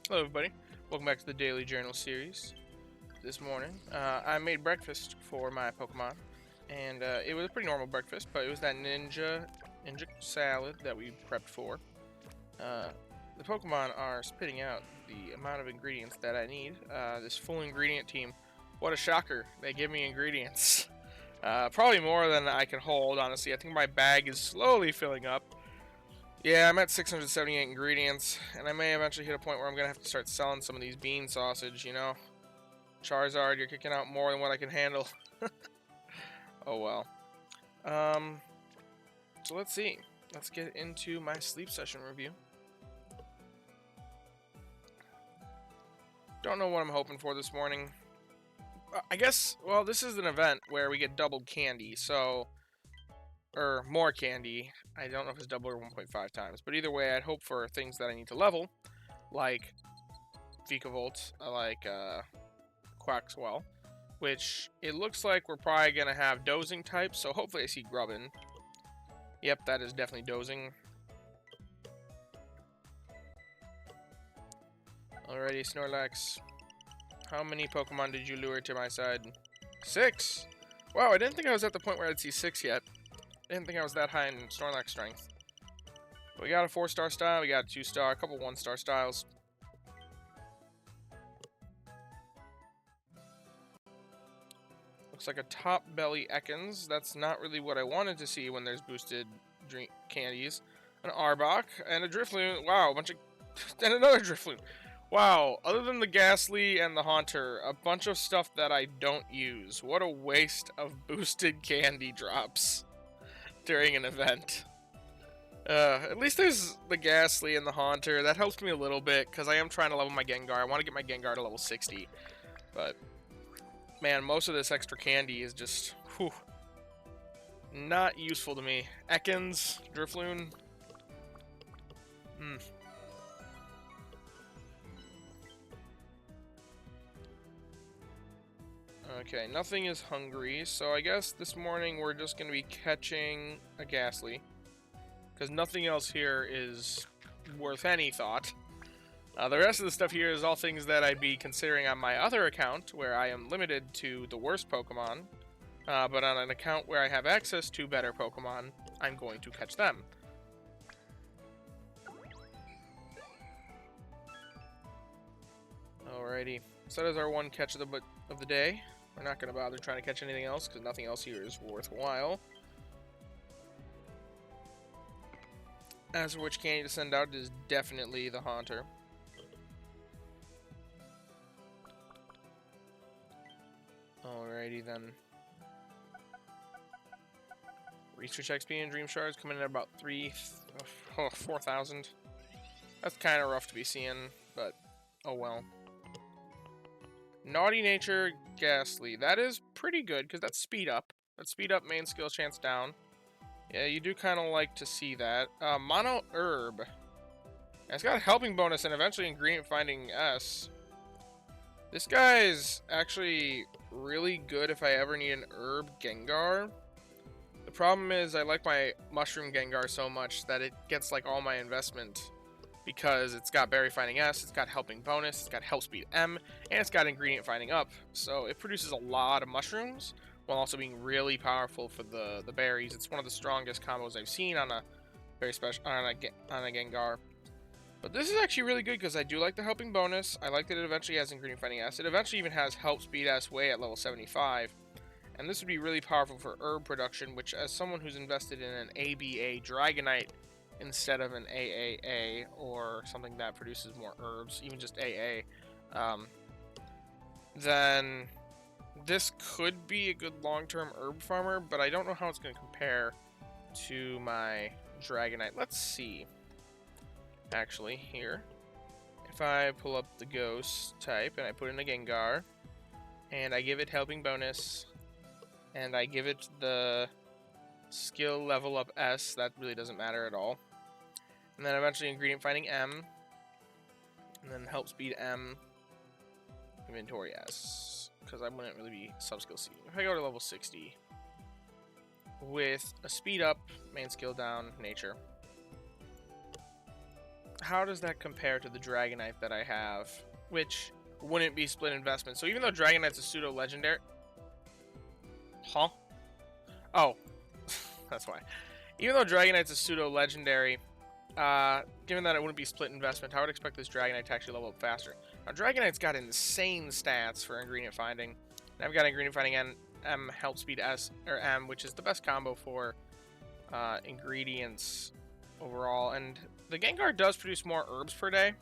Hello everybody, welcome back to the Daily Journal series. This morning, I made breakfast for my Pokemon, and it was a pretty normal breakfast, but it was that ninja salad that we prepped for. The Pokemon are spitting out the amount of ingredients that I need. This full ingredient team, what a shocker, they give me ingredients. Probably more than I can hold, honestly. I think my bag is slowly filling up. Yeah, I'm at 678 ingredients, and I may eventually hit a point where I'm going to have to start selling some of these bean sausage, you know? Charizard, you're kicking out more than what I can handle. Oh well. Um, so let's see. Let's get into my sleep session review. Don't know what I'm hoping for this morning. I guess, well, this is an event where we get doubled candy, so... Or more candy. I don't know if it's double or 1.5 times, but either way, I'd hope for things that I need to level, like Vikavolt, like Quaxwell, which it looks like we're probably going to have dozing types, so hopefully I see Grubbin. Yep, that is definitely dozing. Alrighty, Snorlax. How many Pokemon did you lure to my side? 6! Wow, I didn't think I was at the point where I'd see 6 yet. I didn't think I was that high in Snorlax strength. But we got a 4-star style, we got a 2-star, a couple 1-star styles. Looks like a top belly Ekans. That's not really what I wanted to see when there's boosted candies. An Arbok and a Drifloon. Wow, a bunch of... and another Drifloon. Wow, other than the Gastly and the Haunter, a bunch of stuff that I don't use. What a waste of boosted candy drops during an event. At least there's the Gastly and the Haunter. That helps me a little bit, because I am trying to level my Gengar. I want to get my Gengar to level 60. But, man, most of this extra candy is just, whew, not useful to me. Ekans, Drifloon. Okay, nothing is hungry, so I guess this morning we're just going to be catching a Gastly. Because nothing else here is worth any thought. The rest of the stuff here is all things that I'd be considering on my other account, where I am limited to the worst Pokemon. But on an account where I have access to better Pokemon, I'm going to catch them. Alrighty, so that is our one catch of the day. We're not going to bother trying to catch anything else, because nothing else here is worthwhile. As for which candy to send out, it is definitely the Haunter. Alrighty then. Research XP and Dream Shards coming in at about 4,000. That's kind of rough to be seeing, but oh well. Naughty Nature, Gastly. That is pretty good, because that's speed up. That's speed up, main skill chance down. Yeah, you do kind of like to see that. Mono Herb. It's got a helping bonus and eventually ingredient finding S. This guy is actually really good if I ever need an herb Gengar. The problem is I like my mushroom Gengar so much that it gets like all my investment, because it's got berry finding S, it's got helping bonus, it's got help speed M, and it's got ingredient finding up. So it produces a lot of mushrooms while also being really powerful for the berries. It's one of the strongest combos I've seen on a very special on a Gengar. But this is actually really good because I do like the helping bonus. I like that it eventually has ingredient finding S. It eventually even has help speed S way at level 75. And this would be really powerful for herb production, which as someone who's invested in an ABA Dragonite instead of an AAA or something that produces more herbs, even just AA, then this could be a good long-term herb farmer, but I don't know how it's going to compare to my Dragonite. Let's see. Actually, here. If I pull up the Ghost type and I put in a Gengar, and I give it helping bonus, and I give it the skill level up S, that really doesn't matter at all. And then eventually ingredient finding M, and then help speed M, inventory S, because I wouldn't really be sub-skill C. If I go to level 60, with a speed up, main skill down, nature. how does that compare to the Dragonite that I have, which wouldn't be split investment? So even though Dragonite's a pseudo legendary, huh? Oh, that's why. Even though Dragonite's a pseudo legendary, given that it wouldn't be split investment, I would expect this Dragonite to actually level up faster. Now, Dragonite's got insane stats for ingredient finding. And I've got ingredient finding and M help speed S or M, which is the best combo for ingredients overall. And the Gengar does produce more herbs per day.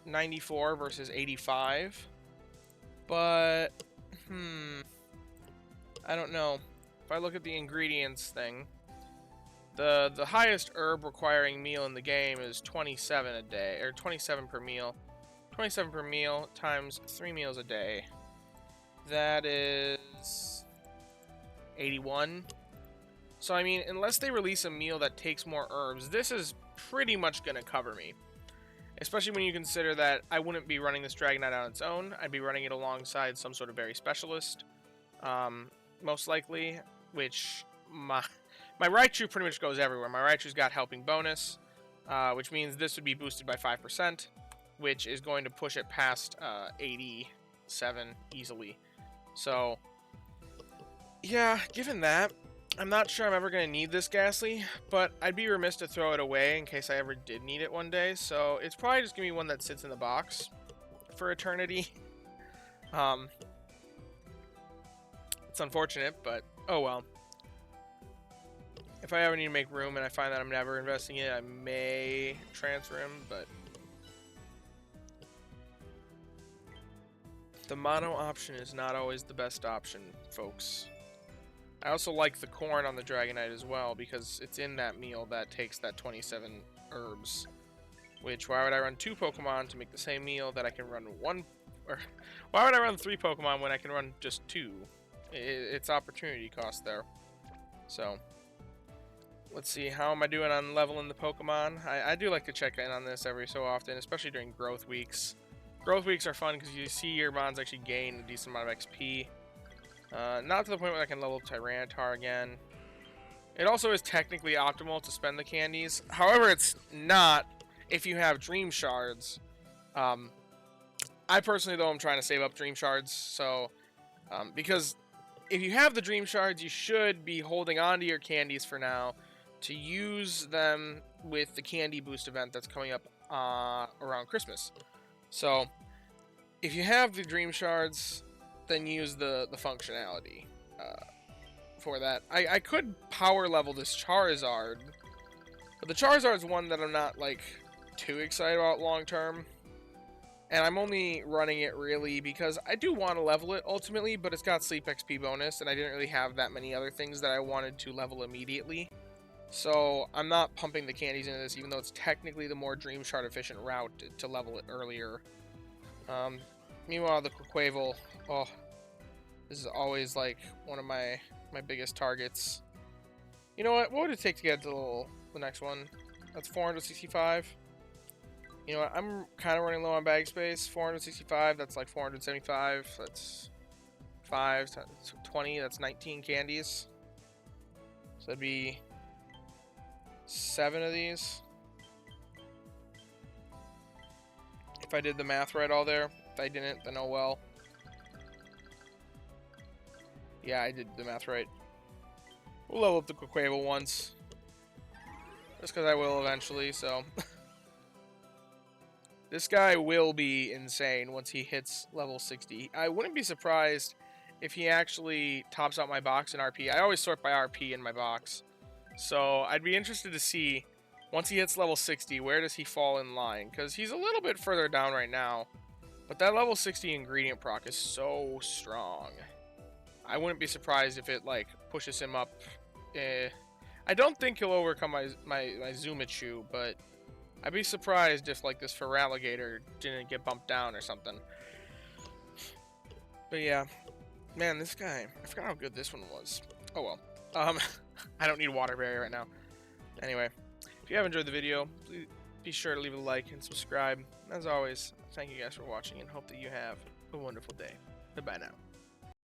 94 versus 85. But I don't know. If I look at the ingredients thing, the highest herb requiring meal in the game is 27 a day, or 27 per meal. 27 per meal times 3 meals a day. That is 81. So I mean, unless they release a meal that takes more herbs, this is pretty much gonna cover me. Especially when you consider that I wouldn't be running this Dragonite on its own. I'd be running it alongside some sort of berry specialist, most likely, which my Raichu pretty much goes everywhere. My Raichu's got helping bonus, which means this would be boosted by 5%, which is going to push it past 87 easily. So, yeah, given that, I'm not sure I'm ever going to need this Gastly, but I'd be remiss to throw it away in case I ever did need it one day. So it's probably just going to be one that sits in the box for eternity. It's unfortunate, but oh well. If I ever need to make room and I find that I'm never investing in it, I may transfer him, but the mono option is not always the best option, folks. I also like the corn on the Dragonite as well, because it's in that meal that takes that 27 herbs. Which, why would I run 2 Pokemon to make the same meal that I can run 1... Or, why would I run 3 Pokemon when I can run just 2? It's opportunity cost there. So, let's see, how am I doing on leveling the Pokemon? I do like to check in on this every so often, especially during growth weeks. Growth weeks are fun because you see your mons actually gain a decent amount of XP. Not to the point where I can level up Tyranitar again. It also is technically optimal to spend the candies. However, it's not if you have Dream Shards. I personally, though, am trying to save up Dream Shards. So, because if you have the Dream Shards, you should be holding on to your candies for now to use them with the Candy Boost event that's coming up around Christmas. So, if you have the Dream Shards, then use the functionality for that. I could power level this Charizard, but the Charizard's one that I'm not, like, too excited about long term. And I'm only running it really because I do want to level it ultimately, but it's got Sleep XP bonus, and I didn't really have that many other things that I wanted to level immediately. So I'm not pumping the candies into this, even though it's technically the more Dream Shard efficient route to level it earlier. Meanwhile, the Quaquaval, oh, this is always like one of my biggest targets. You know what? What would it take to get to the next one? That's 465. You know what? I'm kind of running low on bag space. 465. That's like 475. That's 5 times 20. That's 19 candies. So that'd be 7 of these. If I did the math right all there. If I didn't, then oh well. Yeah, I did the math right. We'll level up the Quaquaval once. Just because I will eventually, so. This guy will be insane once he hits level 60. I wouldn't be surprised if he actually tops out my box in RP. I always sort by RP in my box. So I'd be interested to see, once he hits level 60, where does he fall in line? Because he's a little bit further down right now. But that level 60 ingredient proc is so strong. I wouldn't be surprised if it, like, pushes him up. I don't think he'll overcome my Zumichu, but I'd be surprised if, like, this Feraligatr didn't get bumped down or something. But yeah, man, this guy, I forgot how good this one was. Oh well. I don't need water barrier right now. Anyway, if you have enjoyed the video, please be sure to leave a like and subscribe. As always, thank you guys for watching and hope that you have a wonderful day. Goodbye now.